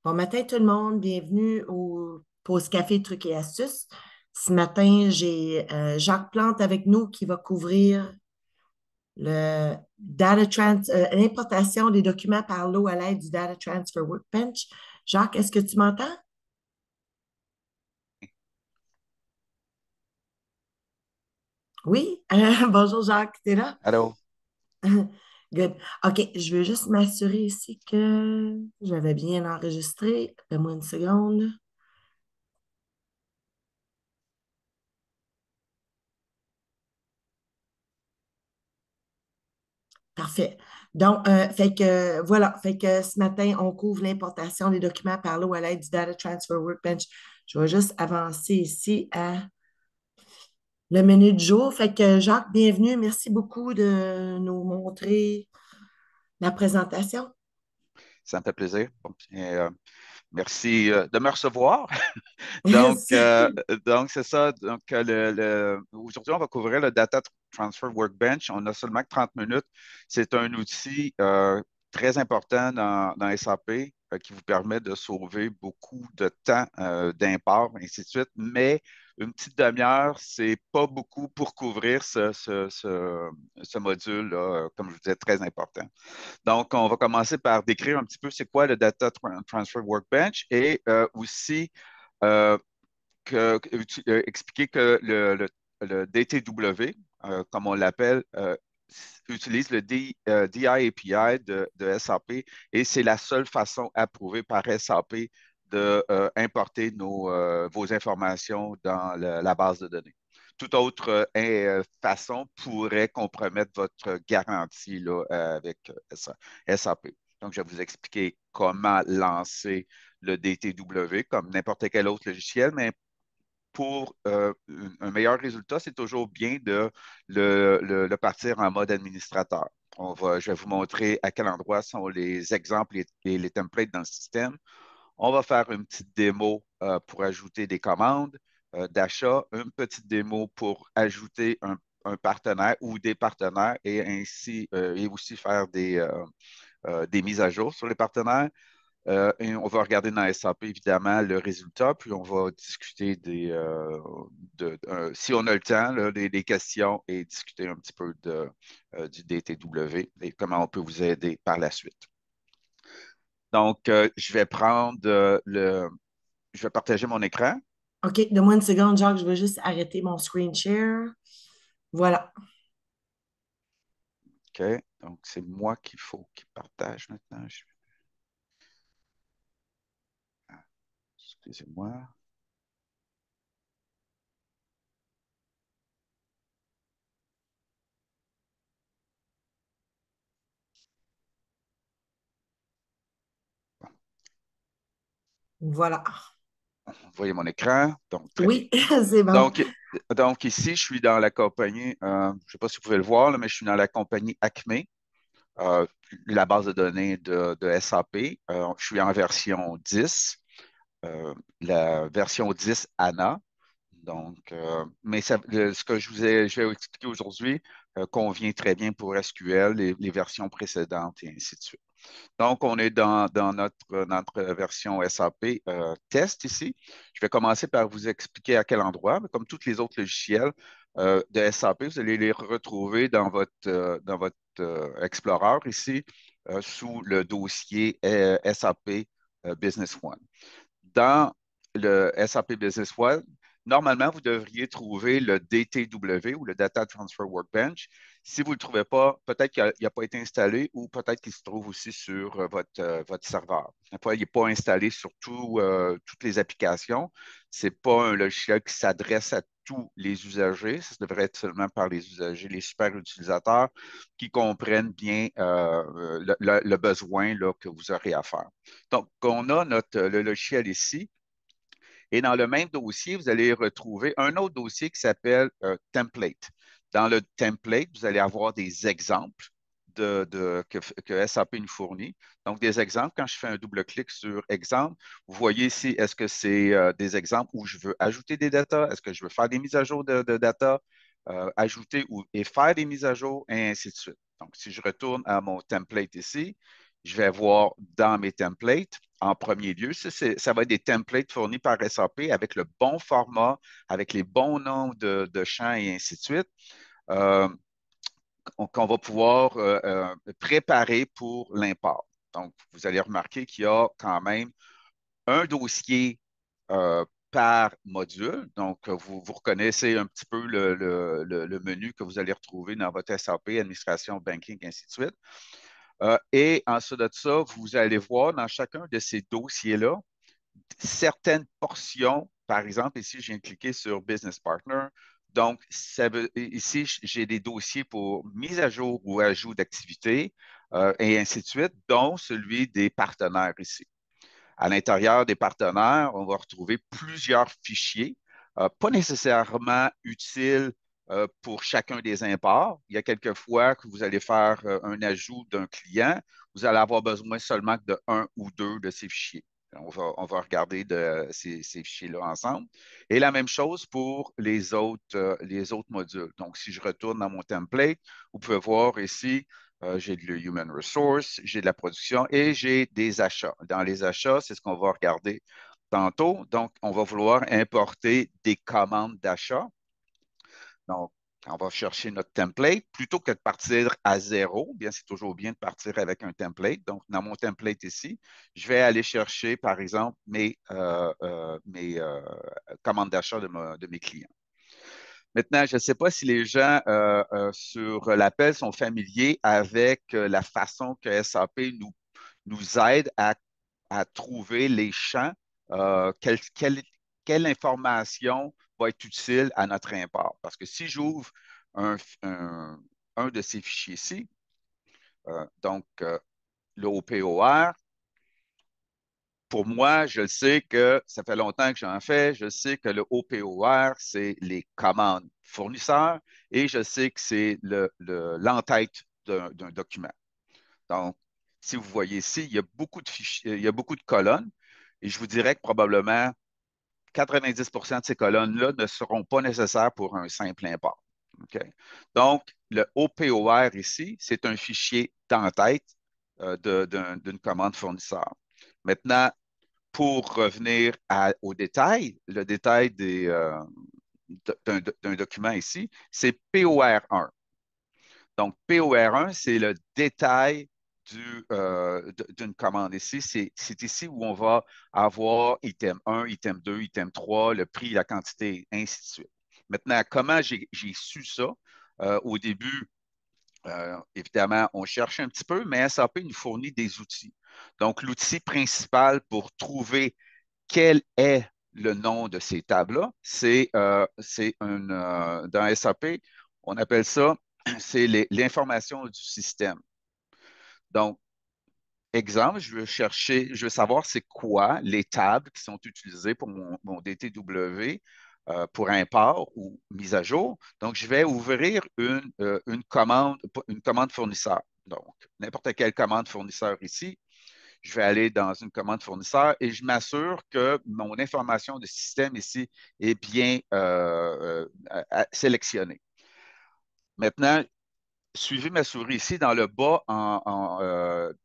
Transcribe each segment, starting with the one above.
Bon matin tout le monde, bienvenue au Pause Café Trucs et Astuces. Ce matin, j'ai Jacques Plante avec nous qui va couvrir l'importation des documents par l'eau à l'aide du Data Transfer Workbench. Jacques, est-ce que tu m'entends? Oui? Bonjour Jacques, t'es là? Allô? Good. OK, je veux juste m'assurer ici que j'avais bien enregistré. Donne-moi une seconde. Parfait. Donc, fait que ce matin, on couvre l'importation des documents par l'eau à l'aide du Data Transfer Workbench. Je vais juste avancer ici à le menu du jour. Fait que Jacques, bienvenue. Merci beaucoup de nous montrer la présentation. Ça me fait plaisir. Bon, merci de me recevoir. Donc, euh, donc c'est ça. Aujourd'hui, on va couvrir le Data Transfer Workbench. On a seulement que 30 minutes. C'est un outil très important dans SAP qui vous permet de sauver beaucoup de temps d'import, ainsi de suite. Mais une petite demi-heure, c'est pas beaucoup pour couvrir ce module-là, comme je vous disais, très important. Donc, on va commencer par décrire un petit peu c'est quoi le Transfer Workbench et aussi euh, expliquer que le DTW, comme on l'appelle, utilise le DI API de SAP et c'est la seule façon approuvée par SAP de importer vos informations dans la base de données. Toute autre façon pourrait compromettre votre garantie là, avec SAP. Donc, je vais vous expliquer comment lancer le DTW comme n'importe quel autre logiciel, mais pour un meilleur résultat, c'est toujours bien de le partir en mode administrateur. Je vais vous montrer à quel endroit sont les exemples et les templates dans le système. On va faire une petite démo pour ajouter des commandes d'achat, une petite démo pour ajouter un partenaire ou des partenaires et aussi faire des mises à jour sur les partenaires. Et on va regarder dans SAP, évidemment, le résultat, puis on va discuter si on a le temps, là, des questions et discuter un petit peu du DTW et comment on peut vous aider par la suite. Donc, je vais partager mon écran. OK, donne-moi une seconde, Jacques. Je vais juste arrêter mon screen share. Voilà. OK. Donc, c'est moi qu'il faut qu'il partage maintenant. Excusez-moi. Voilà. Vous voyez mon écran. Donc, très bien. Oui, c'est bon. Donc, donc ici, je suis dans la compagnie, je ne sais pas si vous pouvez le voir, là, mais je suis dans la compagnie Acme, la base de données de SAP. Je suis en version 10, la version 10 ANA. Donc, ce que je vais vous expliquer aujourd'hui convient très bien pour SQL, les versions précédentes et ainsi de suite. Donc, on est dans notre version SAP test ici. Je vais commencer par vous expliquer à quel endroit. Mais comme tous les autres logiciels de SAP, vous allez les retrouver dans votre Explorer ici sous le dossier SAP Business One. Dans le SAP Business One, normalement, vous devriez trouver le DTW ou le Data Transfer Workbench. Si vous ne le trouvez pas, peut-être qu'il n'a pas été installé ou peut-être qu'il se trouve aussi sur votre serveur. Il n'est pas installé sur toutes les applications. Ce n'est pas un logiciel qui s'adresse à tous les usagers. Ça devrait être seulement par les usagers, les super utilisateurs qui comprennent bien le besoin là, que vous aurez à faire. Donc, on a le logiciel ici. Et dans le même dossier, vous allez retrouver un autre dossier qui s'appelle Template. Dans le template, vous allez avoir des exemples que SAP nous fournit. Donc, des exemples, quand je fais un double-clic sur exemple, vous voyez ici, est-ce que c'est des exemples où je veux ajouter des data? Est-ce que je veux faire des mises à jour de data? Ajouter et faire des mises à jour, et ainsi de suite. Donc, si je retourne à mon template ici, je vais voir dans mes templates en premier lieu. Ça va être des templates fournis par SAP avec le bon format, avec les bons noms de champs et ainsi de suite, euh, qu'on va pouvoir préparer pour l'import. Donc, vous allez remarquer qu'il y a quand même un dossier par module. Donc, vous reconnaissez un petit peu le menu que vous allez retrouver dans votre SAP, administration, banking, ainsi de suite. Et ensuite de ça, vous allez voir dans chacun de ces dossiers-là certaines portions. Par exemple, ici, je viens de cliquer sur Business Partner. Donc, ici, j'ai des dossiers pour mise à jour ou ajout d'activités et ainsi de suite, dont celui des partenaires ici. À l'intérieur des partenaires, on va retrouver plusieurs fichiers, pas nécessairement utiles pour chacun des imports. Il y a quelques fois que vous allez faire un ajout d'un client, vous allez avoir besoin seulement de un ou deux de ces fichiers. On va regarder ces fichiers-là ensemble. Et la même chose pour les autres modules. Donc, si je retourne dans mon template, vous pouvez voir ici j'ai le Human Resource, j'ai de la production et j'ai des achats. Dans les achats, c'est ce qu'on va regarder tantôt. Donc, on va vouloir importer des commandes d'achat. Donc, on va chercher notre template. Plutôt que de partir à zéro, bien, c'est toujours bien de partir avec un template. Donc, dans mon template ici, je vais aller chercher, par exemple, mes commandes d'achat de mes clients. Maintenant, je ne sais pas si les gens sur l'appel sont familiers avec la façon que SAP nous aide à trouver les champs, euh, quelle, quelle- quelle information va être utile à notre import. Parce que si j'ouvre un, un- un de ces fichiers-ci, le OPOR, pour moi, je sais que ça fait longtemps que j'en fais. Je sais que le OPOR, c'est les commandes fournisseurs et je sais que c'est l'entête d'un document. Donc, si vous voyez ici, il y a beaucoup de fichiers, il y a beaucoup de colonnes et je vous dirais que probablement 90% de ces colonnes-là ne seront pas nécessaires pour un simple import. OK? Donc, le OPOR ici, c'est un fichier d'entête d'une commande fournisseur. Maintenant, pour revenir au détail, le détail d'un document ici, c'est POR1. Donc, POR1, c'est le détail d'une commande ici. C'est ici où on va avoir item 1, item 2, item 3, le prix, la quantité, ainsi de suite. Maintenant, comment j'ai su ça? Au début, évidemment, on cherche un petit peu, mais SAP nous fournit des outils. Donc, l'outil principal pour trouver quel est le nom de ces tables-là, dans SAP, on appelle ça, c'est l'information du système. Donc, exemple, je veux savoir c'est quoi les tables qui sont utilisées pour mon DTW pour import ou mise à jour. Donc, je vais ouvrir une commande fournisseur. Donc, n'importe quelle commande fournisseur ici, je vais aller dans une commande fournisseur et je m'assure que mon information de système ici est bien sélectionnée. Maintenant, suivez ma souris ici dans le bas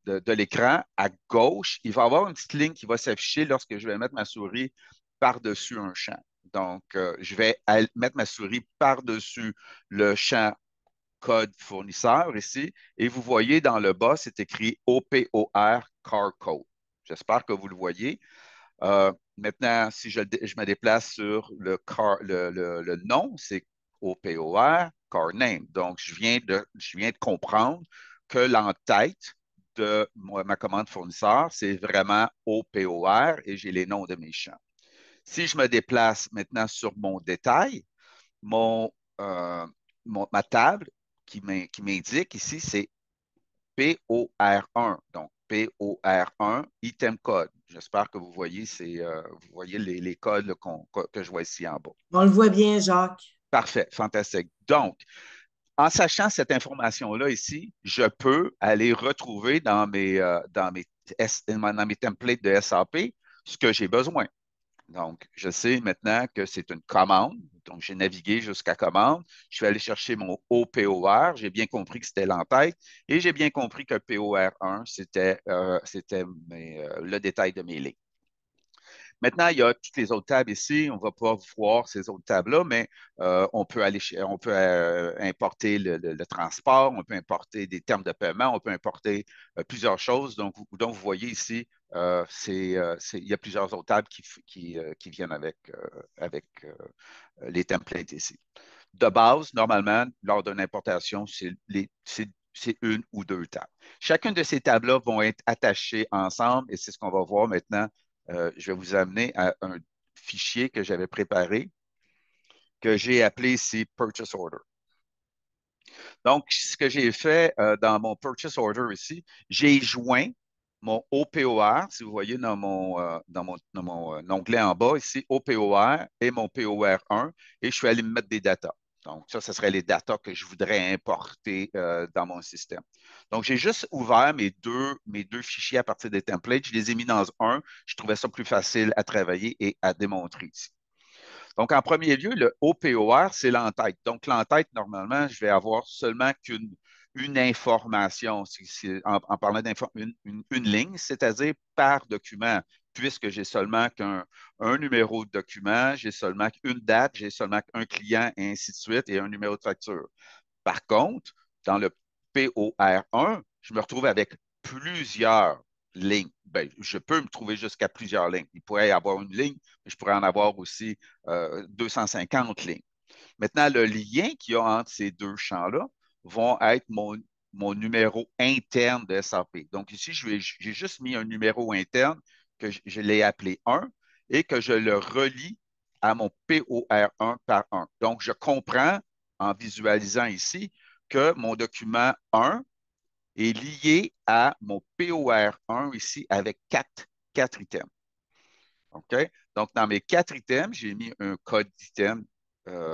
de l'écran à gauche. Il va y avoir une petite ligne qui va s'afficher lorsque je vais mettre ma souris par-dessus un champ. Donc, je vais mettre ma souris par-dessus le champ code fournisseur ici. Et vous voyez dans le bas, c'est écrit OPOR Car Code. J'espère que vous le voyez. Maintenant, si je me déplace sur le nom, c'est OPOR Car Name. Donc, je viens de comprendre que l'entête de ma commande fournisseur, c'est vraiment OPOR et j'ai les noms de mes champs. Si je me déplace maintenant sur mon détail, mon, euh, ma table qui m'indique ici, c'est POR1. Donc, POR1, item code. J'espère que vous voyez les codes là, que je vois ici en bas. On le voit bien, Jacques. Parfait, fantastique. Donc, en sachant cette information-là ici, je peux aller retrouver dans mes templates de SAP ce que j'ai besoin. Donc, je sais maintenant que c'est une commande. Donc, j'ai navigué jusqu'à commande. Je suis allé chercher mon OPOR. J'ai bien compris que c'était l'entête et j'ai bien compris que POR1, c'était le détail de mes lignes. Maintenant, il y a toutes les autres tables ici. On va pas voir ces autres tables-là, mais on peut importer le transport, on peut importer des termes de paiement, on peut importer plusieurs choses. Donc, vous voyez ici, il y a plusieurs autres tables qui viennent avec les templates ici. De base, normalement, lors d'une importation, c'est une ou deux tables. Chacune de ces tables-là vont être attachées ensemble et c'est ce qu'on va voir maintenant. Je vais vous amener à un fichier que j'avais préparé, que j'ai appelé ici Purchase Order. Donc, ce que j'ai fait dans mon Purchase Order ici, j'ai joint mon OPOR, si vous voyez dans mon onglet en bas ici, OPOR et mon POR1, et je suis allé me mettre des datas. Donc, ça, ce serait les datas que je voudrais importer dans mon système. Donc, j'ai juste ouvert mes deux fichiers à partir des templates. Je les ai mis dans un. Je trouvais ça plus facile à travailler et à démontrer ici. Donc, en premier lieu, le OPOR, c'est l'entête. Donc, l'entête, normalement, je vais avoir seulement qu'une information, en parlant une ligne, c'est-à-dire par document, puisque j'ai seulement qu'un numéro de document, j'ai seulement qu'une date, j'ai seulement qu'un client, et ainsi de suite, et un numéro de facture. Par contre, dans le POR1, je me retrouve avec plusieurs lignes. Ben, je peux me trouver jusqu'à plusieurs lignes. Il pourrait y avoir une ligne, mais je pourrais en avoir aussi 250 lignes. Maintenant, le lien qu'il y a entre ces deux champs-là vont être mon numéro interne de SAP. Donc ici, j'ai juste mis un numéro interne que je l'ai appelé 1 et que je le relie à mon POR1 par 1. Donc, je comprends en visualisant ici que mon document 1 est lié à mon POR1 ici avec quatre items. OK? Donc, dans mes quatre items, j'ai mis un code d'item,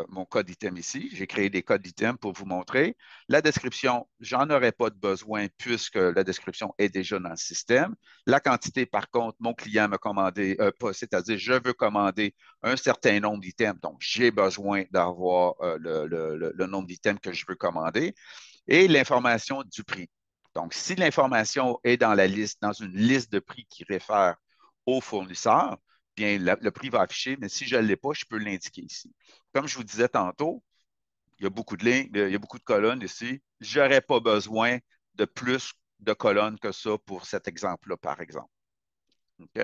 mon code item ici. J'ai créé des codes d'item pour vous montrer. La description, j'en aurais pas de besoin puisque la description est déjà dans le système. La quantité, par contre, mon client m'a commandé, c'est-à-dire je veux commander un certain nombre d'items. Donc, j'ai besoin d'avoir le nombre d'items que je veux commander et l'information du prix. Donc, si l'information est dans une liste de prix qui réfère au fournisseur, bien, le prix va afficher, mais si je ne l'ai pas, je peux l'indiquer ici. Comme je vous disais tantôt, il y a beaucoup de lignes, il y a beaucoup de colonnes ici. Je n'aurais pas besoin de plus de colonnes que ça pour cet exemple-là, par exemple. OK?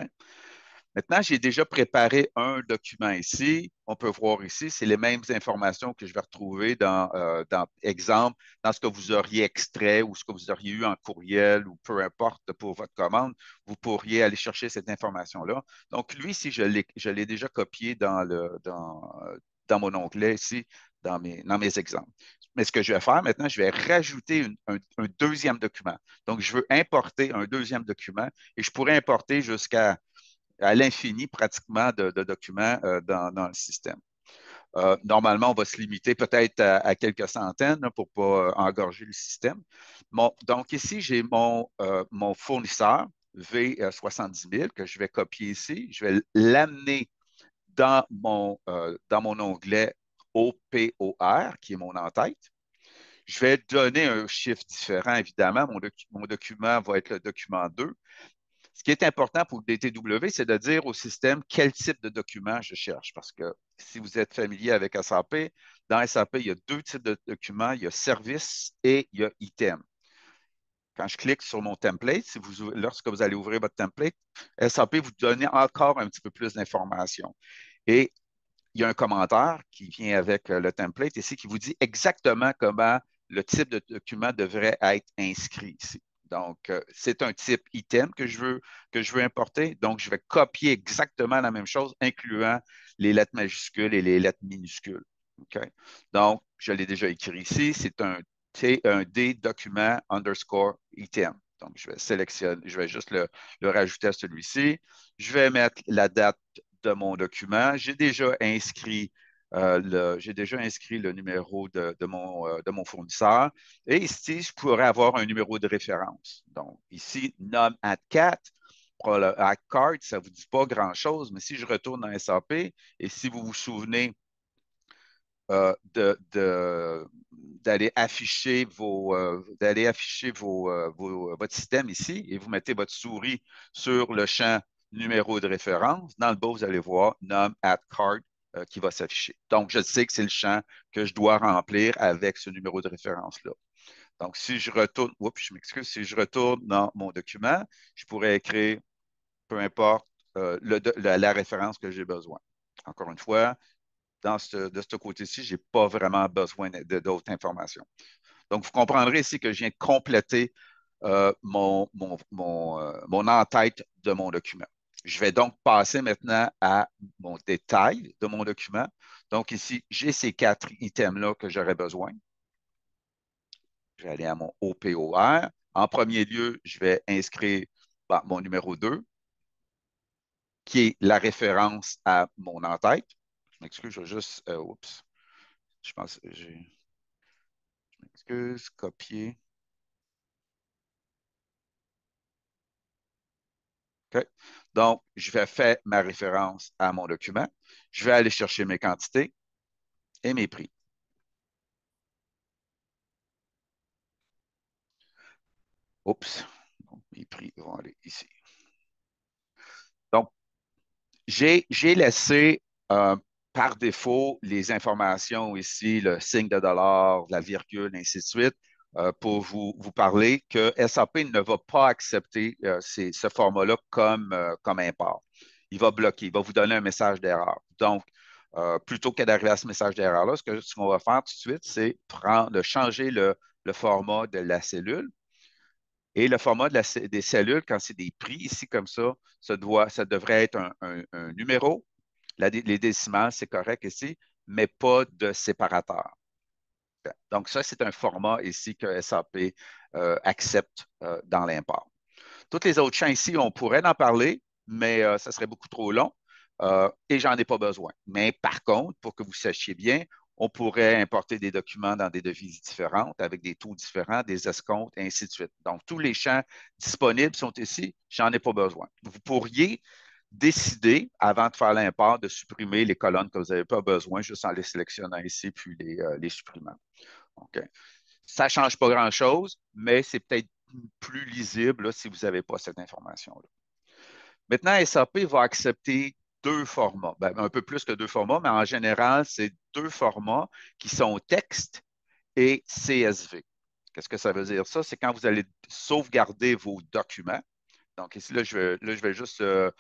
Maintenant, j'ai déjà préparé un document ici. On peut voir ici, c'est les mêmes informations que je vais retrouver dans exemple, dans ce que vous auriez extrait ou ce que vous auriez eu en courriel ou peu importe pour votre commande. Vous pourriez aller chercher cette information-là. Donc, lui, ici, je l'ai déjà copié dans mon onglet ici, dans mes exemples. Mais ce que je vais faire maintenant, je vais rajouter un deuxième document. Donc, je veux importer un deuxième document et je pourrais importer jusqu'à l'infini pratiquement de documents dans le système. Normalement, on va se limiter peut-être à quelques centaines là, pour ne pas engorger le système. Donc ici, j'ai mon fournisseur V70 000 que je vais copier ici. Je vais l'amener dans mon onglet OPOR, qui est mon en-tête. Je vais donner un chiffre différent, évidemment. Mon document va être le document 2. Ce qui est important pour le DTW, c'est de dire au système quel type de document je cherche. Parce que si vous êtes familier avec SAP, dans SAP, il y a deux types de documents. Il y a service et il y a item. Quand je clique sur mon template, lorsque vous allez ouvrir votre template, SAP vous donne encore un petit peu plus d'informations. Et il y a un commentaire qui vient avec le template ici qui vous dit exactement comment le type de document devrait être inscrit ici. Donc, c'est un type item que je veux importer. Donc, je vais copier exactement la même chose, incluant les lettres majuscules et les lettres minuscules. OK? Donc, je l'ai déjà écrit ici. C'est un D document underscore item. Donc, je vais juste le rajouter à celui-ci. Je vais mettre la date de mon document. J'ai déjà inscrit le numéro de mon fournisseur. Et ici, je pourrais avoir un numéro de référence. Donc, ici, num at 4. à Card, ça ne vous dit pas grand-chose, mais si je retourne dans SAP et si vous vous souvenez d'aller afficher votre système ici et vous mettez votre souris sur le champ numéro de référence. Dans le bas, vous allez voir num at card qui va s'afficher. Donc, je sais que c'est le champ que je dois remplir avec ce numéro de référence-là. Donc, si je retourne, oups, je m'excuse, si je retourne dans mon document, je pourrais écrire, peu importe, la référence que j'ai besoin. Encore une fois, de ce côté-ci, je n'ai pas vraiment besoin d'autres informations. Donc, vous comprendrez ici que je viens de compléter mon en-tête de mon document. Je vais donc passer maintenant à mon détail de mon document. Donc, ici, j'ai ces 4 items-là que j'aurais besoin. Je vais aller à mon OPOR. En premier lieu, je vais inscrire mon numéro 2, qui est la référence à mon en-tête. Je m'excuse, je vais juste. Oups. Je pense que j'ai. Je m'excuse, copier. OK. Donc, je vais faire ma référence à mon document. Je vais aller chercher mes quantités et mes prix. Oups. Donc, mes prix vont aller ici. Donc, j'ai laissé par défaut les informations ici, le signe de dollar, la virgule, ainsi de suite, pour vous parler que SAP ne va pas accepter ce format-là comme import. Il va bloquer, il va vous donner un message d'erreur. Donc, plutôt que d'arriver à ce message d'erreur-là, ce qu'on va faire tout de suite, c'est changer le format de la cellule. Et le format des cellules, quand c'est des prix ici comme ça devrait être un numéro. Les décimales, c'est correct ici, mais pas de séparateur. Donc, ça, c'est un format ici que SAP accepte dans l'import. Tous les autres champs ici, on pourrait en parler, mais ça serait beaucoup trop long et j'en ai pas besoin. Mais par contre, pour que vous sachiez bien, on pourrait importer des documents dans des devises différentes, avec des taux différents, des escomptes, et ainsi de suite. Donc, tous les champs disponibles sont ici, j'en ai pas besoin. Vous pourriez décider, avant de faire l'import, de supprimer les colonnes que vous n'avez pas besoin, juste en les sélectionnant ici, puis les supprimant. OK. Ça ne change pas grand-chose, mais c'est peut-être plus lisible là, si vous n'avez pas cette information-là. Maintenant, SAP va accepter 2 formats, un peu plus que 2 formats, mais en général, c'est 2 formats qui sont texte et CSV. Qu'est-ce que ça veut dire ça? C'est quand vous allez sauvegarder vos documents. Donc ici, là, je vais juste, là,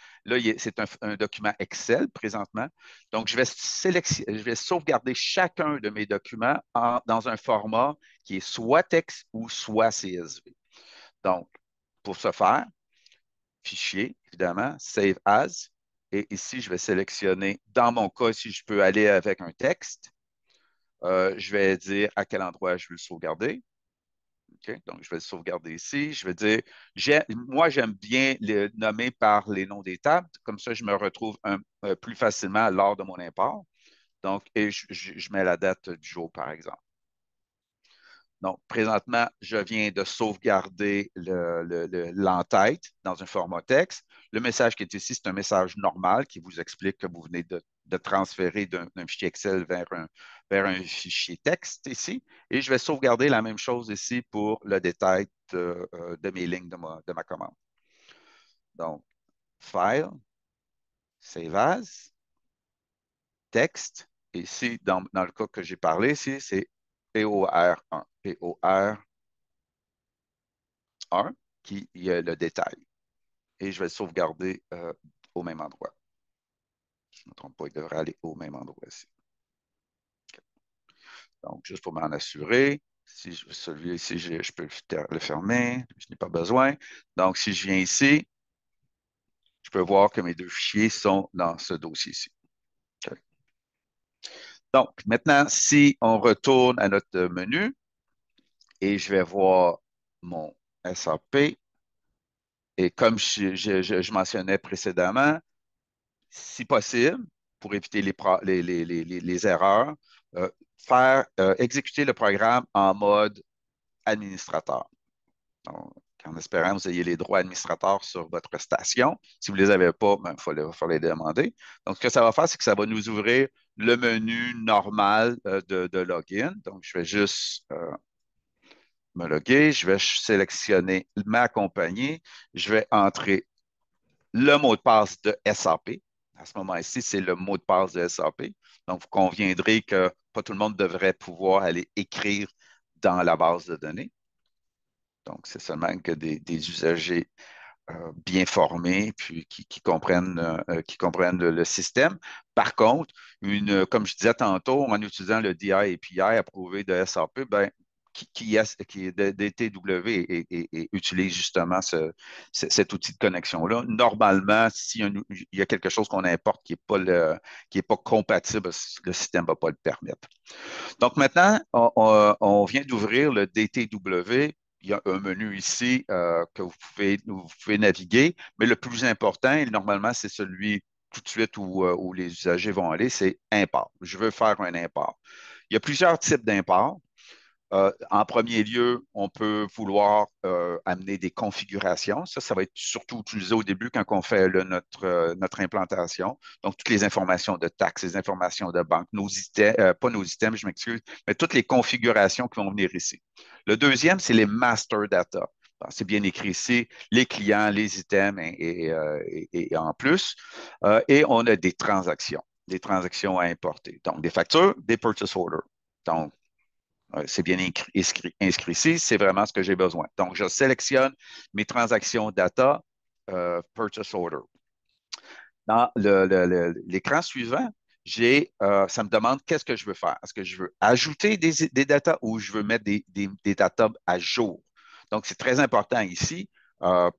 c'est un document Excel présentement. Donc, je vais sauvegarder chacun de mes documents dans un format qui est soit texte ou soit CSV. Donc, pour ce faire, fichier, évidemment, Save As. Et ici, je vais sélectionner, dans mon cas, si je peux aller avec un texte, je vais dire à quel endroit je veux le sauvegarder. OK? Donc, je vais le sauvegarder ici. Je vais dire, moi, j'aime bien le nommer par les noms des tables. Comme ça, je me retrouve plus facilement lors de mon import. Donc, et je mets la date du jour, par exemple. Donc, présentement, je viens de sauvegarder l'entête dans un format texte. Le message qui est ici, c'est un message normal qui vous explique que vous venez de transférer d'un fichier Excel vers un fichier texte ici. Et je vais sauvegarder la même chose ici pour le détail de mes lignes de ma commande. Donc, File, Save As, Texte. Et ici, dans le cas que j'ai parlé ici, c'est POR1. POR 1 qui est le détail. Et je vais le sauvegarder au même endroit. Je ne me trompe pas, il devrait aller au même endroit ici. Okay. Donc, juste pour m'en assurer, si celui-ci, je peux le fermer, je n'ai pas besoin. Donc, si je viens ici, je peux voir que mes 2 fichiers sont dans ce dossier-ci. Okay. Donc, maintenant, si on retourne à notre menu et je vais voir mon SAP, et comme je mentionnais précédemment, si possible, pour éviter les erreurs, exécuter le programme en mode administrateur. Donc, en espérant que vous ayez les droits administrateurs sur votre station. Si vous ne les avez pas, il faut les demander. Donc, ce que ça va faire, c'est que ça va nous ouvrir le menu normal de login. Donc, je vais juste me loguer, je vais sélectionner ma compagnie, je vais entrer le mot de passe de SAP. À ce moment-ci, c'est le mot de passe de SAP. Donc, vous conviendrez que pas tout le monde devrait pouvoir aller écrire dans la base de données. Donc, c'est seulement que des usagers bien formés, puis qui comprennent le système. Par contre, comme je disais tantôt, en utilisant le DI API approuvé de SAP, ben, qui est DTW et utilise justement cet outil de connexion-là. Normalement, il y a quelque chose qu'on importe qui est pas compatible, le système ne va pas le permettre. Donc maintenant, on vient d'ouvrir le DTW. Il y a un menu ici que vous pouvez naviguer, mais le plus important, et normalement, c'est celui tout de suite où les usagers vont aller, c'est import. Je veux faire un import. Il y a plusieurs types d'imports. En premier lieu, on peut vouloir amener des configurations. Ça va être surtout utilisé au début quand on fait notre implantation. Donc, toutes les informations de taxes, les informations de banque, nos items, pas nos items, je m'excuse, mais toutes les configurations qui vont venir ici. Le deuxième, c'est les master data. C'est bien écrit ici, les clients, les items et en plus. Et on a des transactions à importer. Donc, des factures, des purchase orders. Donc, c'est bien inscrit ici, c'est vraiment ce que j'ai besoin. Donc, je sélectionne mes transactions data, purchase order. Dans l'écran suivant, ça me demande qu'est-ce que je veux faire. Est-ce que je veux ajouter des datas ou je veux mettre des datas à jour? Donc, c'est très important ici,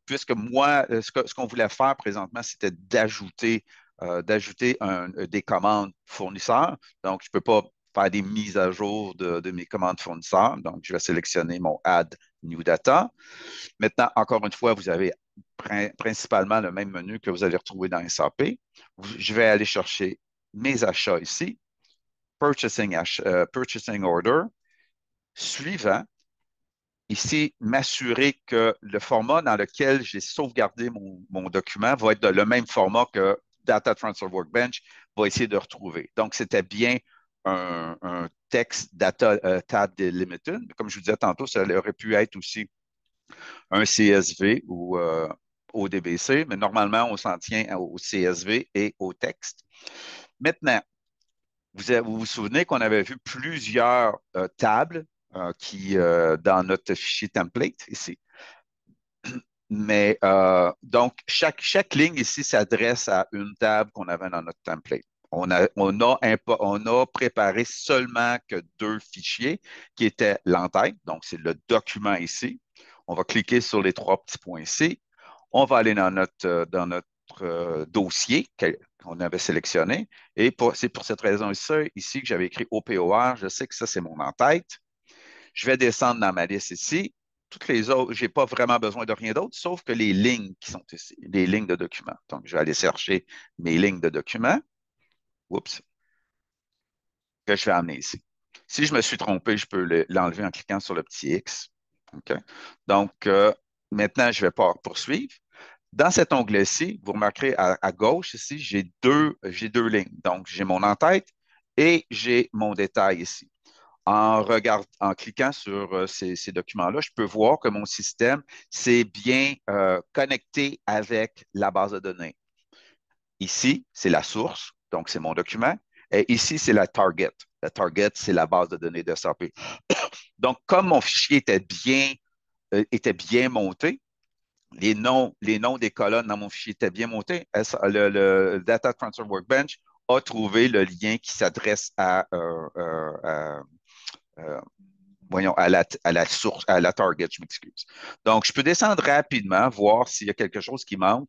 puisque moi, ce qu'on voulait faire présentement, c'était d'ajouter des commandes fournisseurs. Donc, je ne peux pas faire des mises à jour de mes commandes fournisseurs. Donc, je vais sélectionner mon Add New Data. Maintenant, encore une fois, vous avez principalement le même menu que vous allez retrouver dans SAP. Je vais aller chercher mes achats ici, Purchasing Order. Suivant, ici, m'assurer que le format dans lequel j'ai sauvegardé mon document va être le même format que Data Transfer Workbench va essayer de retrouver. Donc, c'était bien un texte Data Tab Delimited. Comme je vous disais tantôt, ça aurait pu être aussi un CSV ou ODBC, mais normalement, on s'en tient au CSV et au texte. Maintenant, vous vous souvenez qu'on avait vu plusieurs tables dans notre fichier template ici. Mais donc, chaque ligne ici s'adresse à une table qu'on avait dans notre template. On a préparé seulement que deux fichiers qui étaient l'entête, donc c'est le document ici. On va cliquer sur les trois petits points ici. On va aller dans notre dossier qu'on avait sélectionné. Et c'est pour cette raison ici que j'avais écrit OPOR. Je sais que ça, c'est mon en-tête. Je vais descendre dans ma liste ici. Toutes les autres, je n'ai pas vraiment besoin de rien d'autre, sauf que les lignes qui sont ici, les lignes de documents. Donc, je vais aller chercher mes lignes de documents. Oups, que je vais amener ici. Si je me suis trompé, je peux l'enlever en cliquant sur le petit X. OK? Donc, maintenant, je vais poursuivre. Dans cet onglet-ci, vous remarquerez à gauche ici, j'ai deux lignes. Donc, j'ai mon en-tête et j'ai mon détail ici. En cliquant sur ces documents-là, je peux voir que mon système s'est bien connecté avec la base de données. Ici, c'est la source, donc c'est mon document. Et ici, c'est la target. La target, c'est la base de données de SAP. Donc, comme mon fichier était bien monté, les noms des colonnes dans mon fichier étaient bien montés, le Data Transfer Workbench a trouvé le lien qui s'adresse euh, voyons, à la source, à la target, je m'excuse. Donc, je peux descendre rapidement, voir s'il y a quelque chose qui manque.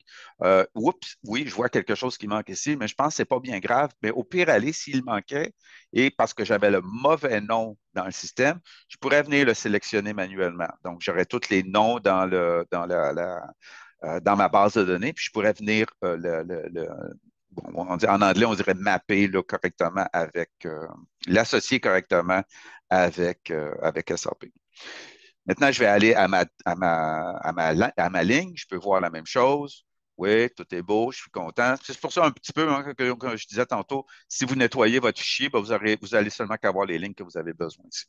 Oups, oui, je vois quelque chose qui manque ici, mais je pense que ce n'est pas bien grave. Mais au pire, aller, s'il manquait, et parce que j'avais le mauvais nom dans le système, je pourrais venir le sélectionner manuellement. Donc, j'aurais tous les noms dans ma base de données, puis je pourrais venir bon, en anglais, on dirait mapper là, correctement l'associer correctement avec SAP. Maintenant, je vais aller à ma ligne. Je peux voir la même chose. Oui, tout est beau, je suis content. C'est pour ça un petit peu, hein, que je disais tantôt, si vous nettoyez votre fichier, ben, vous allez seulement qu'avoir les lignes que vous avez besoin ici.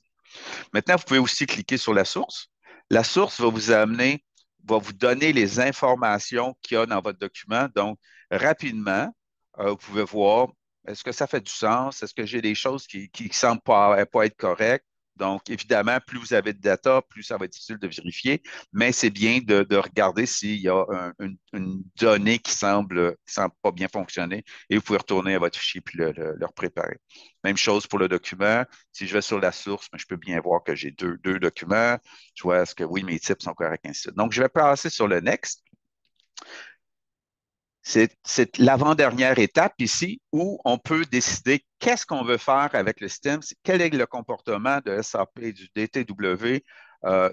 Maintenant, vous pouvez aussi cliquer sur la source. La source va vous amener, va vous donner les informations qu'il y a dans votre document. Donc, rapidement, vous pouvez voir, est-ce que ça fait du sens? Est-ce que j'ai des choses qui ne semblent pas être correctes? Donc, évidemment, plus vous avez de data, plus ça va être difficile de vérifier, mais c'est bien de regarder s'il y a une donnée qui semble pas bien fonctionner et vous pouvez retourner à votre fichier puis le repréparer. Même chose pour le document. Si je vais sur la source, ben, je peux bien voir que j'ai deux documents. Je vois est-ce que oui, mes types sont corrects, ainsi de suite. Donc, je vais passer sur le next. C'est l'avant-dernière étape ici où on peut décider qu'est-ce qu'on veut faire avec le système, quel est le comportement de SAP et du DTW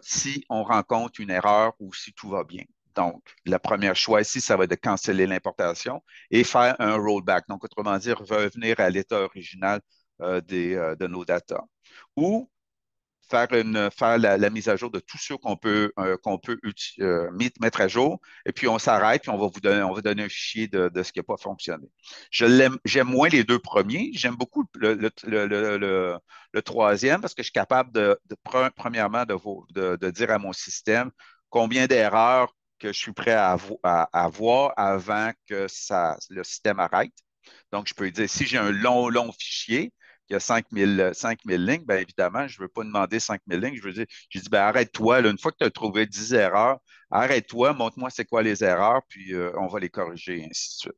si on rencontre une erreur ou si tout va bien. Donc, le premier choix ici, ça va être de canceller l'importation et faire un rollback. Donc, autrement dire, revenir à l'état original de nos data. Ou faire la mise à jour de tout ce qu'on peut mettre à jour. Et puis, on s'arrête, puis on va donner un fichier de ce qui n'a pas fonctionné. J'aime moins les deux premiers. J'aime beaucoup le troisième parce que je suis capable premièrement, de dire à mon système combien d'erreurs que je suis prêt à voir avant que le système arrête. Donc, je peux lui dire, si j'ai un long, long fichier, qui a 5000 lignes, bien évidemment, je ne veux pas demander 5000 lignes. Je dis, ben, arrête-toi, là, une fois que tu as trouvé 10 erreurs, arrête-toi, montre-moi c'est quoi les erreurs, puis on va les corriger, et ainsi de suite.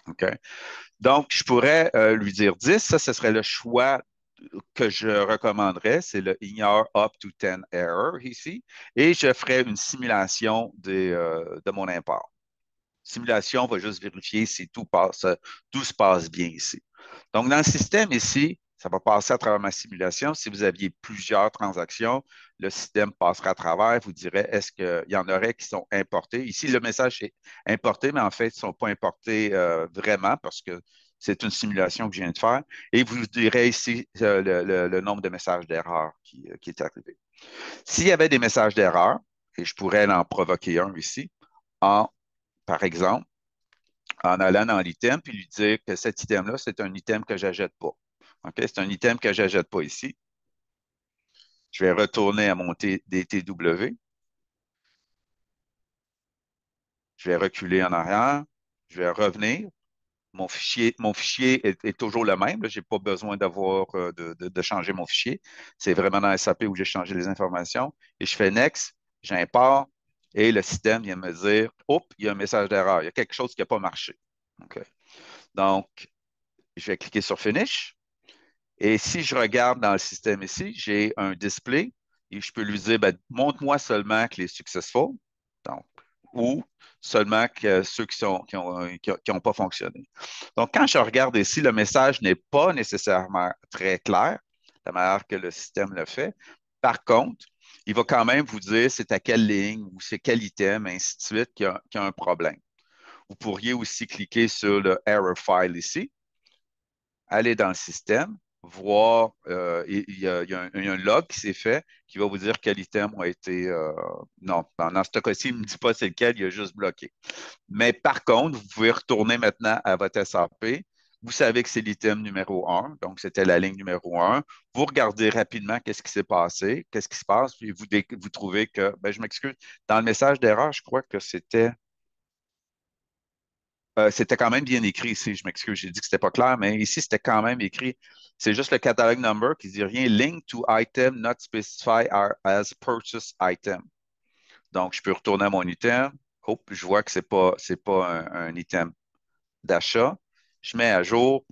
OK? Donc, je pourrais lui dire 10. Ça, ce serait le choix que je recommanderais. C'est le Ignore Up to 10 Error ici. Et je ferai une simulation de mon import. Simulation va juste vérifier si tout se passe bien ici. Donc, dans le système ici, ça va passer à travers ma simulation. Si vous aviez plusieurs transactions, le système passera à travers, vous direz est-ce qu'il y en aurait qui sont importés. Ici, le message est importé, mais en fait, ils ne sont pas importés vraiment parce que c'est une simulation que je viens de faire. Et vous direz ici le nombre de messages d'erreur qui est arrivé. S'il y avait des messages d'erreur, et je pourrais en provoquer un ici, en, par exemple, en allant dans l'item puis lui dire que cet item-là, c'est un item que je n'achète pas. OK? C'est un item que je n'achète pas ici. Je vais retourner à mon DTW. Je vais reculer en arrière. Je vais revenir. Mon fichier est toujours le même. Je n'ai pas besoin de changer mon fichier. C'est vraiment dans SAP où j'ai changé les informations. Et je fais Next, j'import et le système vient me dire, oups, il y a un message d'erreur. Il y a quelque chose qui n'a pas marché. OK? Donc, je vais cliquer sur Finish. Et si je regarde dans le système ici, j'ai un display et je peux lui dire, ben, montre-moi seulement que les successful, donc, ou seulement que ceux qui ont pas fonctionné. Donc, quand je regarde ici, le message n'est pas nécessairement très clair, la manière que le système le fait. Par contre, il va quand même vous dire c'est à quelle ligne ou c'est quel item, ainsi de suite, qu'il y a un problème. Vous pourriez aussi cliquer sur le error file ici, aller dans le système, voir, il y a un log qui s'est fait qui va vous dire quel item a été. Non, dans ce cas-ci, il ne me dit pas c'est lequel, il a juste bloqué. Mais par contre, vous pouvez retourner maintenant à votre SAP. Vous savez que c'est l'item numéro 1, donc c'était la ligne numéro 1. Vous regardez rapidement qu'est-ce qui s'est passé, qu'est-ce qui se passe, puis vous trouvez que, ben, je m'excuse, dans le message d'erreur, je crois que c'était quand même bien écrit ici. Je m'excuse, j'ai dit que c'était pas clair, mais ici, c'était quand même écrit. C'est juste le catalogue number qui dit rien. Link to item not specified as purchase item. Donc, je peux retourner à mon item. Hop, je vois que c'est pas un item d'achat. Je mets à jour.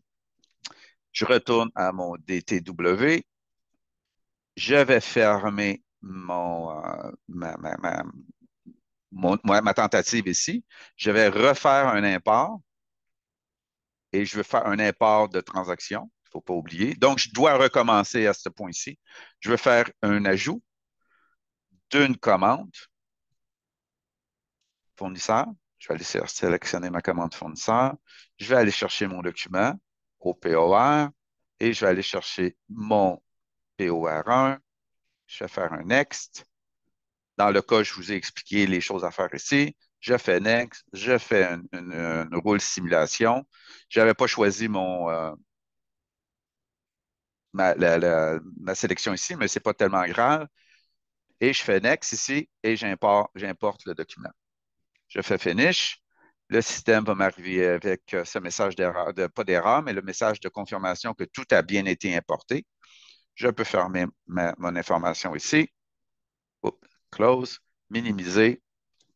Je retourne à mon DTW. Je vais fermer ma tentative ici. Je vais refaire un import. Et je veux faire un import de transaction. Il ne faut pas oublier. Donc, je dois recommencer à ce point-ci. Je veux faire un ajout d'une commande fournisseur. Je vais aller sélectionner ma commande fournisseur. Je vais aller chercher mon document au POR et je vais aller chercher mon POR1. Je vais faire un next. Dans le cas, je vous ai expliqué les choses à faire ici. Je fais Next, je fais une roule simulation. Je n'avais pas choisi ma sélection ici, mais ce n'est pas tellement grave. Et je fais Next ici et j'importe le document. Je fais Finish. Le système va m'arriver avec ce message d'erreur, pas d'erreur, mais le message de confirmation que tout a bien été importé. Je peux fermer mon information ici. Oups, close, minimiser.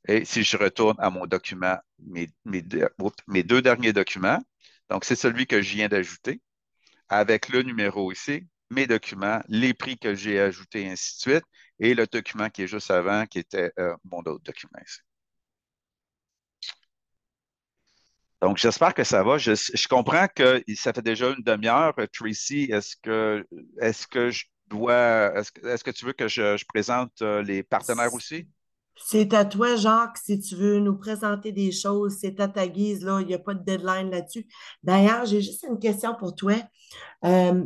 Et si je retourne à mon document, mes deux derniers documents, donc c'est celui que je viens d'ajouter, avec le numéro ici, mes documents, les prix que j'ai ajoutés, et ainsi de suite, et le document qui est juste avant, qui était mon autre document ici. Donc, j'espère que ça va. Je comprends que ça fait déjà une demi-heure. Tracy, est-ce que je dois, est-ce que tu veux que je présente les partenaires aussi? C'est à toi, Jacques, si tu veux nous présenter des choses, c'est à ta guise, là, il n'y a pas de deadline là-dessus. D'ailleurs, j'ai juste une question pour toi. Euh,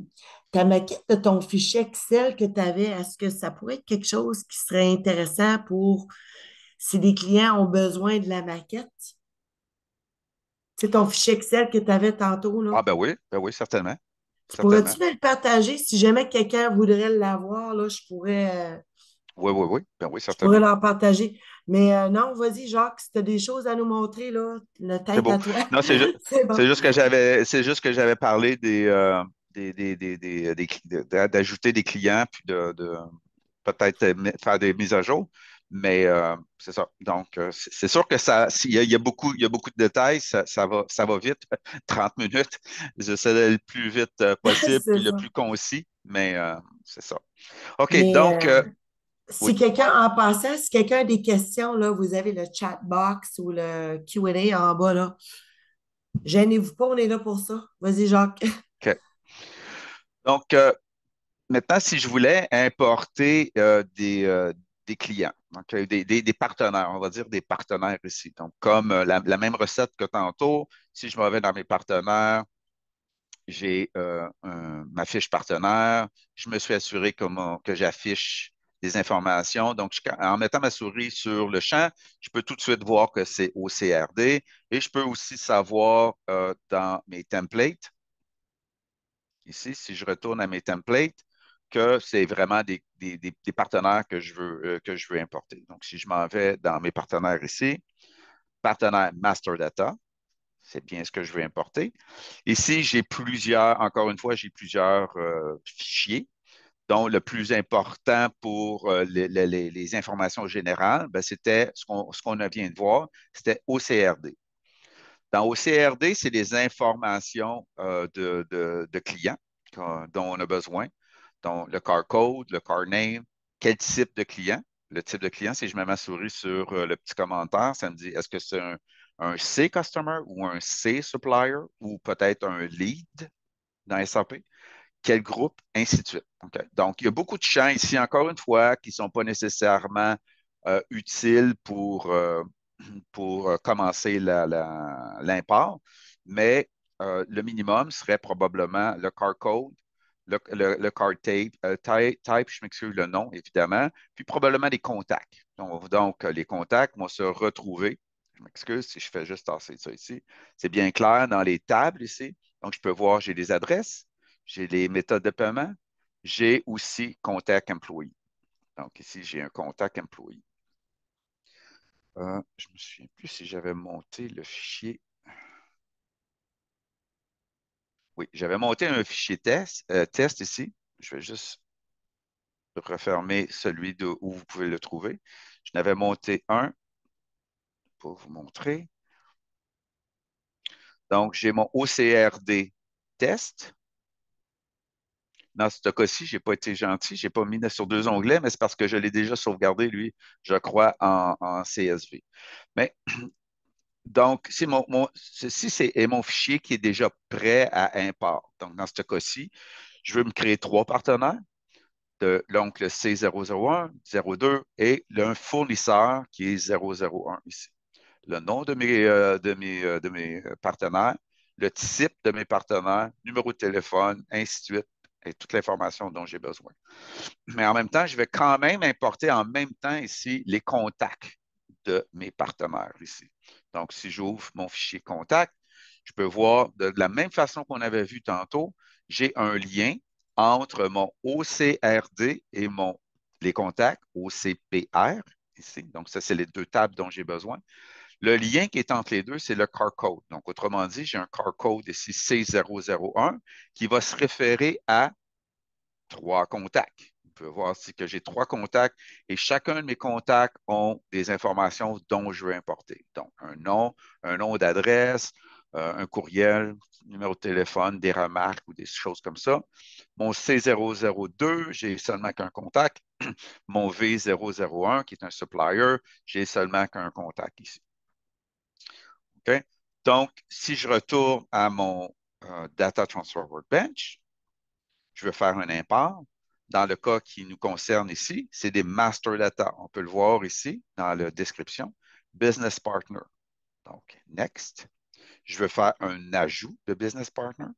Ta maquette de ton fichier Excel que tu avais, est-ce que ça pourrait être quelque chose qui serait intéressant pour si des clients ont besoin de la maquette? Tu sais, ton fichier Excel que tu avais tantôt, là. Ah, ben oui, certainement. Tu Certainement. pourrais-tu me le partager si jamais quelqu'un voudrait l'avoir, là, Oui, oui, oui. Ben oui, je pourrais certainement. leur partager. Mais non, vas-y, Jacques, si tu as des choses à nous montrer, là, le C'est tête beau. à toi. Non, C'est bon. c'est juste que j'avais parlé d'ajouter des clients puis de peut-être faire des mises à jour. Mais c'est ça. Donc, c'est sûr que il y a beaucoup de détails. Ça va vite. 30 minutes. J'essaie d'aller le plus vite possible puis C'est le ça. plus concis. Mais c'est ça. OK. Mais Donc, si oui. quelqu'un, en passant, si quelqu'un a des questions, là, vous avez le chat box ou le Q&A en bas, là. Gênez-vous pas, on est là pour ça. Vas-y, Jacques. OK. Donc, maintenant, si je voulais importer des clients, donc des partenaires, on va dire des partenaires ici. Donc, comme la même recette que tantôt, si je m'en vais dans mes partenaires, j'ai ma fiche partenaire, je me suis assuré que j'affiche des informations. Donc, en mettant ma souris sur le champ, je peux tout de suite voir que c'est au CRD et je peux aussi savoir dans mes templates ici, si je retourne à mes templates, que c'est vraiment des partenaires que je veux importer. Donc, si je m'en vais dans mes partenaires ici, partenaire Master Data, c'est bien ce que je veux importer. Ici, encore une fois, j'ai plusieurs fichiers, dont le plus important pour les informations générales, ben, c'était ce qu'on vient de voir, c'était OCRD. Dans OCRD, c'est les informations de clients dont on a besoin, dont le car code, le car name, quel type de client. Le type de client, si je mets ma souris sur le petit commentaire, ça me dit est-ce que c'est un C customer ou un C supplier ou peut-être un lead dans SAP? Quel groupe, ainsi de suite. OK. Donc, il y a beaucoup de champs ici, encore une fois, qui ne sont pas nécessairement utiles pour commencer l'import, mais le minimum serait probablement le car code, le car type, je m'excuse le nom, évidemment, puis probablement des contacts. Donc, les contacts vont se retrouver. Je m'excuse si je fais juste tasser ça ici. C'est bien clair dans les tables ici. Donc, je peux voir, j'ai des adresses, j'ai les méthodes de paiement, j'ai aussi contact employee. Donc, ici, j'ai un contact employee. Je me souviens plus si j'avais monté le fichier. Oui, j'avais monté un fichier test ici. Je vais juste refermer celui où vous pouvez le trouver. Je n'avais monté un pour vous montrer. Donc, j'ai mon OCRD test. Dans ce cas-ci, je n'ai pas été gentil, je n'ai pas mis sur deux onglets, mais c'est parce que je l'ai déjà sauvegardé, lui, je crois, en CSV. Mais donc, ceci est mon fichier qui est déjà prêt à import. Donc, dans ce cas-ci, je veux me créer trois partenaires, donc le C001, 02 et un fournisseur qui est 001 ici. Le nom de mes partenaires, le type de mes partenaires, numéro de téléphone, ainsi de suite, et toute l'information dont j'ai besoin. Mais en même temps, je vais quand même importer en même temps ici les contacts de mes partenaires ici. Donc, si j'ouvre mon fichier contact, je peux voir de la même façon qu'on avait vu tantôt, j'ai un lien entre mon OCRD et les contacts OCPR ici. Donc, ça, c'est les deux tables dont j'ai besoin. Le lien qui est entre les deux, c'est le car code. Donc, autrement dit, j'ai un car code ici C001 qui va se référer à trois contacts. Vous pouvez voir ici que j'ai trois contacts et chacun de mes contacts ont des informations dont je veux importer. Donc, un nom d'adresse, un courriel, numéro de téléphone, des remarques ou des choses comme ça. Mon C002, j'ai seulement qu'un contact. Mon V001, qui est un supplier, j'ai seulement qu'un contact ici. OK? Donc, si je retourne à mon Data Transfer Workbench, je veux faire un import. Dans le cas qui nous concerne ici, c'est des master data. On peut le voir ici dans la description. Business partner. Donc, next. Je veux faire un ajout de business partner.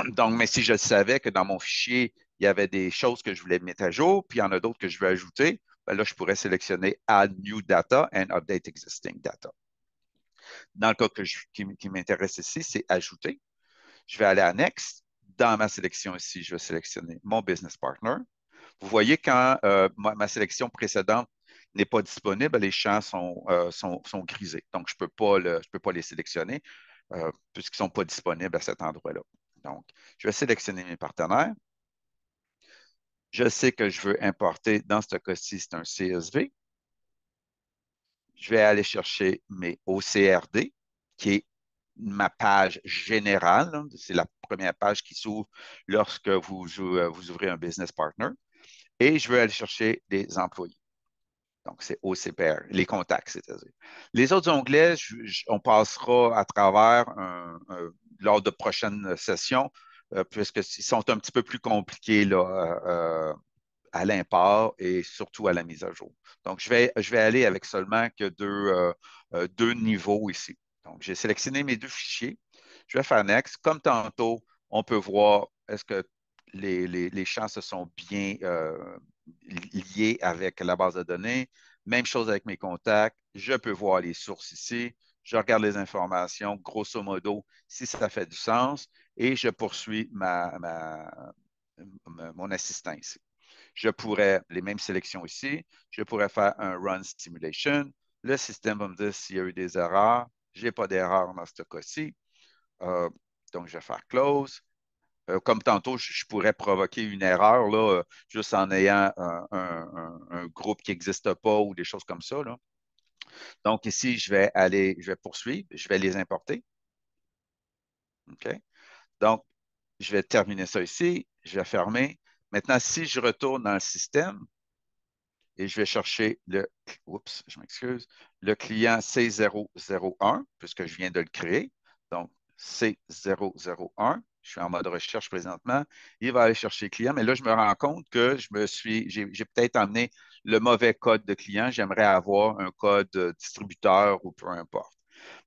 Donc, mais si je savais que dans mon fichier, il y avait des choses que je voulais mettre à jour, puis il y en a d'autres que je veux ajouter, ben là, je pourrais sélectionner Add New Data and Update Existing Data. Dans le cas qui m'intéresse ici, c'est Ajouter. Je vais aller à Next. Dans ma sélection ici, je vais sélectionner mon business partner. Vous voyez quand ma sélection précédente n'est pas disponible, les champs sont grisés. Donc, je ne peux pas les sélectionner puisqu'ils ne sont pas disponibles à cet endroit-là. Donc, je vais sélectionner mes partenaires. Je sais que je veux importer, dans ce cas-ci, c'est un CSV. Je vais aller chercher mes OCRD, qui est ma page générale. C'est la première page qui s'ouvre lorsque vous ouvrez un business partner. Et je veux aller chercher des employés. Donc, c'est OCPR, les contacts, c'est-à-dire. Les autres onglets, on passera à travers lors de prochaines sessions, puisqu'ils sont un petit peu plus compliqués là, à l'import et surtout à la mise à jour. Donc, je vais aller avec seulement que deux niveaux ici. Donc, j'ai sélectionné mes deux fichiers. Je vais faire Next. Comme tantôt, on peut voir est-ce que les champs se sont bien liés avec la base de données. Même chose avec mes contacts. Je peux voir les sources ici. Je regarde les informations, grosso modo, si ça fait du sens, et je poursuis mon assistant ici. Je pourrais, les mêmes sélections ici, je pourrais faire un run simulation. Le système va me dire s'il y a eu des erreurs. Je n'ai pas d'erreur dans ce cas-ci. Donc, je vais faire close. Comme tantôt, je pourrais provoquer une erreur là, juste en ayant un groupe qui n'existe pas ou des choses comme ça. Là. Donc, ici, je vais poursuivre, je vais les importer. OK? Donc, je vais terminer ça ici, je vais fermer. Maintenant, si je retourne dans le système, et je vais chercher oups, je m'excuse, le client C001, puisque je viens de le créer. Donc, C001, je suis en mode recherche présentement. Il va aller chercher le client, mais là, je me rends compte que j'ai peut-être emmené le mauvais code de client. J'aimerais avoir un code distributeur ou peu importe.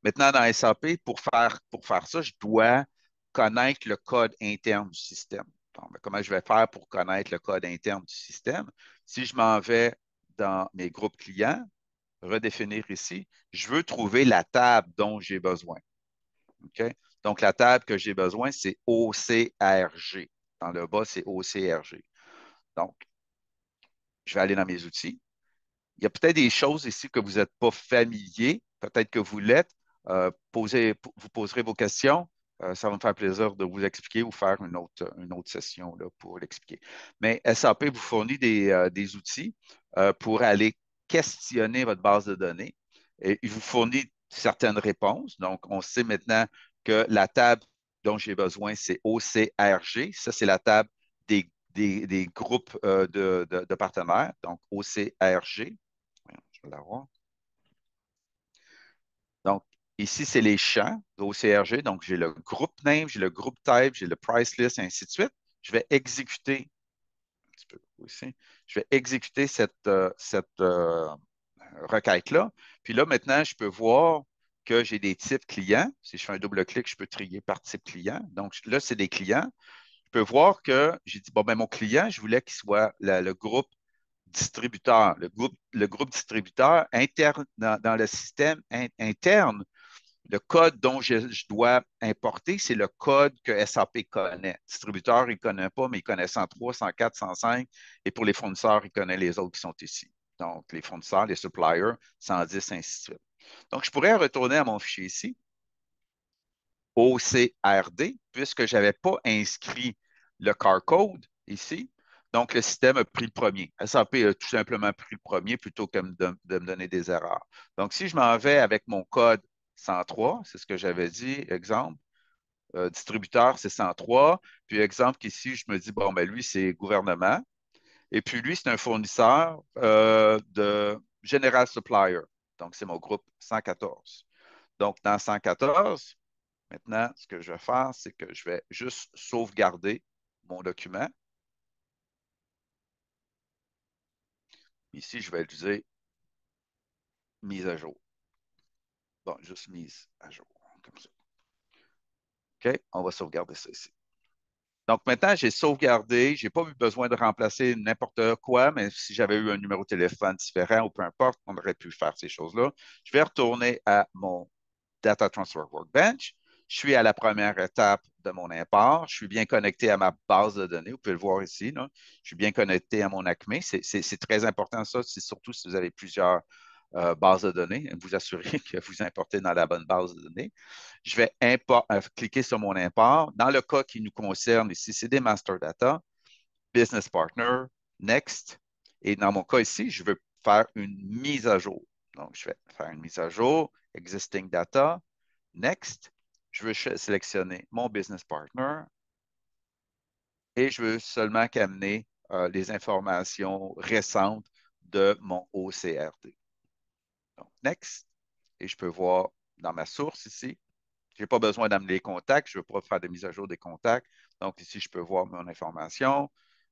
Maintenant, dans SAP, pour faire ça, je dois connaître le code interne du système. Bon, ben, comment je vais faire pour connaître le code interne du système? Si je m'en vais dans mes groupes clients, redéfinir ici, je veux trouver la table dont j'ai besoin. OK? Donc, la table que j'ai besoin, c'est OCRG. Dans le bas, c'est OCRG. Donc, je vais aller dans mes outils. Il y a peut-être des choses ici que vous n'êtes pas familier, peut-être que vous l'êtes. Vous poserez vos questions. Ça va me faire plaisir de vous expliquer ou faire une autre session là, pour l'expliquer. Mais SAP vous fournit des outils pour aller questionner votre base de données et il vous fournit certaines réponses. Donc, on sait maintenant que la table dont j'ai besoin, c'est OCRG. Ça, c'est la table des groupes de partenaires, donc OCRG. Je vais l'avoir. Donc, ici, c'est les champs d'OCRG. Donc, j'ai le groupe name, j'ai le groupe type, j'ai le price list, et ainsi de suite. Je vais exécuter, un petit peu ici, je vais exécuter cette requête-là. Puis là, maintenant, je peux voir que j'ai des types clients. Si je fais un double-clic, je peux trier par type client. Donc, là, c'est des clients. je peux voir que j'ai dit, bon, ben, mon client, je voulais qu'il soit le groupe distributeur. Le groupe distributeur interne dans le système interne, le code dont je dois importer, c'est le code que SAP connaît. Le distributeur, il ne connaît pas, mais il connaît 103, 104, 105. Et pour les fournisseurs, il connaît les autres qui sont ici. Donc, les fournisseurs, les suppliers, 110, ainsi de suite. Donc, je pourrais retourner à mon fichier ici, OCRD, puisque je n'avais pas inscrit le car code ici. Donc, le système a pris le premier. SAP a tout simplement pris le premier plutôt que de me donner des erreurs. Donc, si je m'en vais avec mon code 103, c'est ce que j'avais dit, exemple, distributeur, c'est 103. Puis, exemple, qu'ici, je me dis, bon, ben lui, c'est gouvernement. Et puis, lui, c'est un fournisseur de General Supplier. Donc, c'est mon groupe 114. Donc, dans 114, maintenant, ce que je vais faire, c'est que je vais juste sauvegarder mon document. Ici, je vais utiliser mise à jour. Bon, juste mise à jour, comme ça. OK, on va sauvegarder ça ici. Donc maintenant, j'ai sauvegardé, je n'ai pas eu besoin de remplacer n'importe quoi, mais si j'avais eu un numéro de téléphone différent ou peu importe, on aurait pu faire ces choses-là. Je vais retourner à mon Data Transfer Workbench. Je suis à la première étape de mon import. Je suis bien connecté à ma base de données. Vous pouvez le voir ici, là. Je suis bien connecté à mon Acme. C'est très important ça, c'est surtout si vous avez plusieurs bases de données. Vous assurez que vous importez dans la bonne base de données. Je vais cliquer sur mon import. Dans le cas qui nous concerne ici, c'est des master data, business partner, next. Et dans mon cas ici, je veux faire une mise à jour. Donc, je vais faire une mise à jour, existing data, next. Je veux sélectionner mon business partner et je veux seulement qu'amener les informations récentes de mon OCRD. Donc, next. Et je peux voir dans ma source ici, je n'ai pas besoin d'amener les contacts. Je ne veux pas faire de mise à jour des contacts. Donc, ici, je peux voir mon information.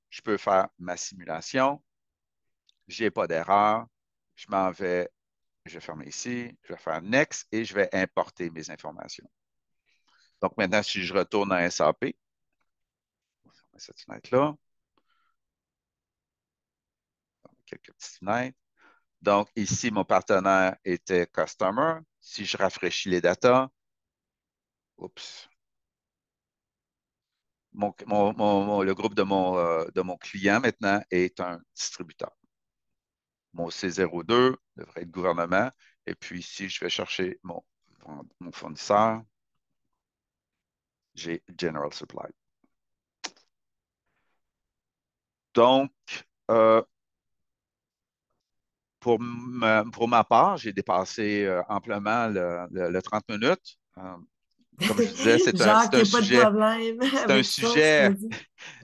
Je peux faire ma simulation. Je n'ai pas d'erreur. Je m'en vais, je vais fermer ici. Je vais faire Next et je vais importer mes informations. Donc, maintenant, si je retourne à SAP, on va fermer cette fenêtre-là. Quelques petites fenêtres. Donc, ici, mon partenaire était Customer. Si je rafraîchis les datas, oups, le groupe de mon client maintenant est un distributeur. Mon C02 devrait être gouvernement. Et puis ici, je vais chercher mon fournisseur. J'ai General Supply. Donc, euh, pour ma part, j'ai dépassé amplement le 30 minutes. Comme je disais, Jacques, il n'y a pas de problème c'est un avec ça, sujet vas-y.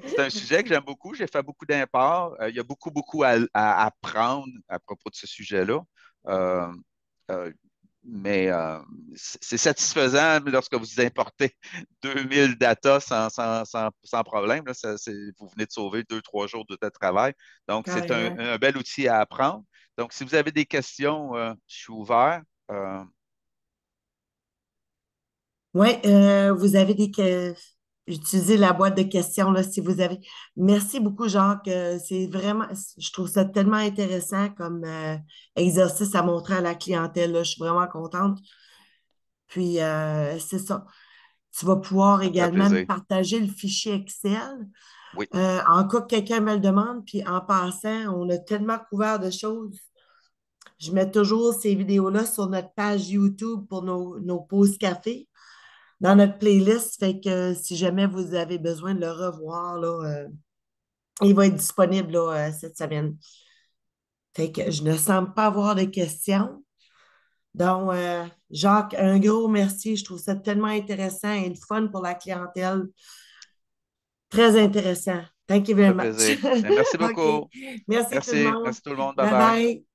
C'est un sujet que j'aime beaucoup. J'ai fait beaucoup d'imports. Il y a beaucoup, beaucoup à apprendre à propos de ce sujet-là. Euh, euh, mais c'est satisfaisant lorsque vous importez 2000 data sans problème. Là. Vous venez de sauver 2, 3 jours de travail. Donc, c'est Carrément. un bel outil à apprendre. Donc, si vous avez des questions, je suis ouvert. Oui, vous avez utilisez la boîte de questions là, si vous avez. Merci beaucoup, Jacques. C'est vraiment, je trouve ça tellement intéressant comme exercice à montrer à la clientèle, là. Je suis vraiment contente. Puis, c'est ça. Tu vas pouvoir Ça me fait également me plaisir. partager le fichier Excel Oui, en cas que quelqu'un me le demande. Puis, en passant, on a tellement couvert de choses. Je mets toujours ces vidéos-là sur notre page YouTube pour nos pauses café, dans notre playlist. Fait que si jamais vous avez besoin de le revoir, là, il va être disponible là, cette semaine. Fait que je ne semble pas avoir de questions. Donc, Jacques, un gros merci. Je trouve ça tellement intéressant et le fun pour la clientèle. Très intéressant. Thank you ça me very fait much. plaisir. Merci OK. beaucoup. Merci tout le Merci. monde. Merci tout le monde. Bye Bye bye. bye.